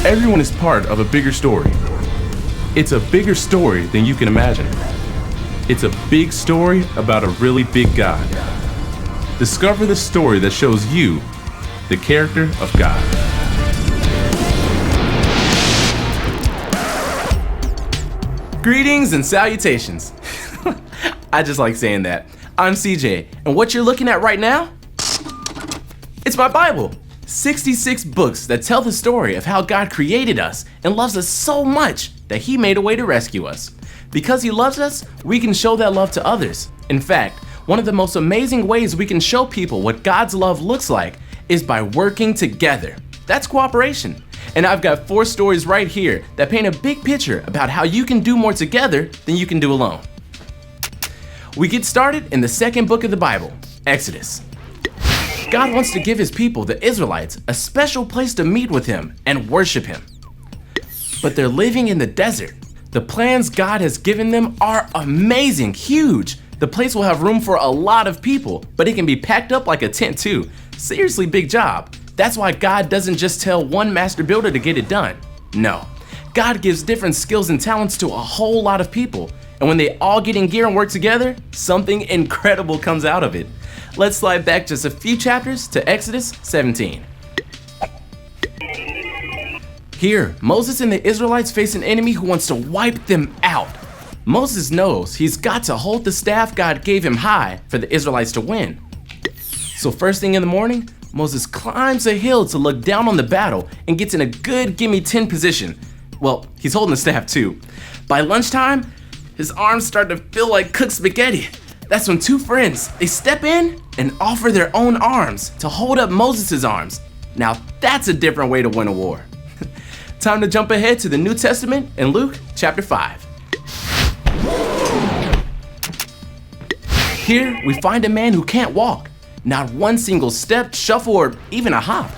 Everyone is part of a bigger story. It's a bigger story than you can imagine. It's a big story about a really big God. Discover the story that shows you the character of God. Greetings and salutations. I just like saying that. I'm CJ, and what you're looking at right now? It's my Bible. 66 books that tell the story of how God created us and loves us so much that He made a way to rescue us. Because He loves us, we can show that love to others. In fact, one of the most amazing ways we can show people what God's love looks like is by working together. That's cooperation. And I've got 4 stories right here that paint a big picture about how you can do more together than you can do alone. We get started in the second book of the Bible, Exodus. God wants to give His people, the Israelites, a special place to meet with Him and worship Him. But they're living in the desert. The plans God has given them are amazing, huge. The place will have room for a lot of people, but it can be packed up like a tent too. Seriously big job. That's why God doesn't just tell one master builder to get it done. No, God gives different skills and talents to a whole lot of people. And when they all get in gear and work together, something incredible comes out of it. Let's slide back just a few chapters to Exodus 17. Here, Moses and the Israelites face an enemy who wants to wipe them out. Moses knows he's got to hold the staff God gave him high for the Israelites to win. So first thing in the morning, Moses climbs a hill to look down on the battle and gets in a good gimme 10 position. Well, he's holding the staff too. By lunchtime, his arms start to feel like cooked spaghetti. That's when 2 friends, they step in and offer their own arms to hold up Moses' arms. Now that's a different way to win a war. Time to jump ahead to the New Testament in Luke chapter 5. Here we find a man who can't walk, not one single step, shuffle, or even a hop.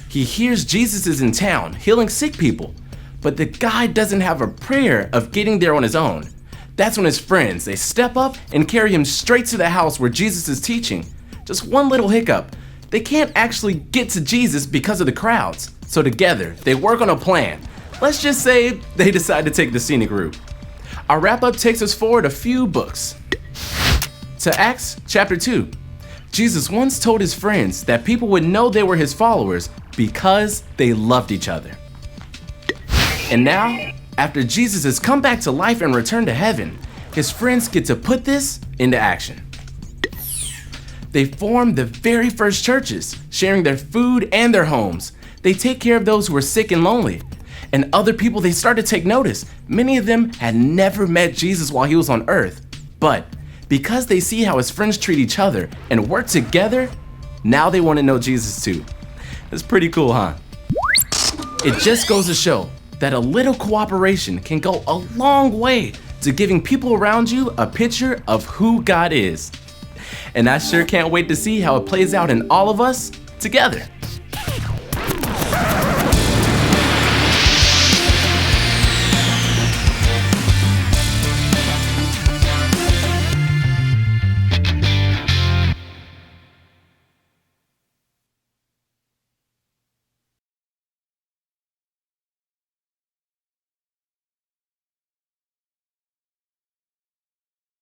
He hears Jesus is in town healing sick people, but the guy doesn't have a prayer of getting there on his own. That's when his friends, they step up and carry him straight to the house where Jesus is teaching. Just one little hiccup. They can't actually get to Jesus because of the crowds. So together, they work on a plan. Let's just say they decide to take the scenic route. Our wrap-up takes us forward a few books to Acts chapter 2. Jesus once told his friends that people would know they were his followers because they loved each other. And now, after Jesus has come back to life and returned to heaven, his friends get to put this into action. They form the very first churches, sharing their food and their homes. They take care of those who are sick and lonely. And other people, they start to take notice. Many of them had never met Jesus while he was on earth. But because they see how his friends treat each other and work together, now they want to know Jesus too. That's pretty cool, huh? It just goes to show that a little cooperation can go a long way to giving people around you a picture of who God is. And I sure can't wait to see how it plays out in all of us together.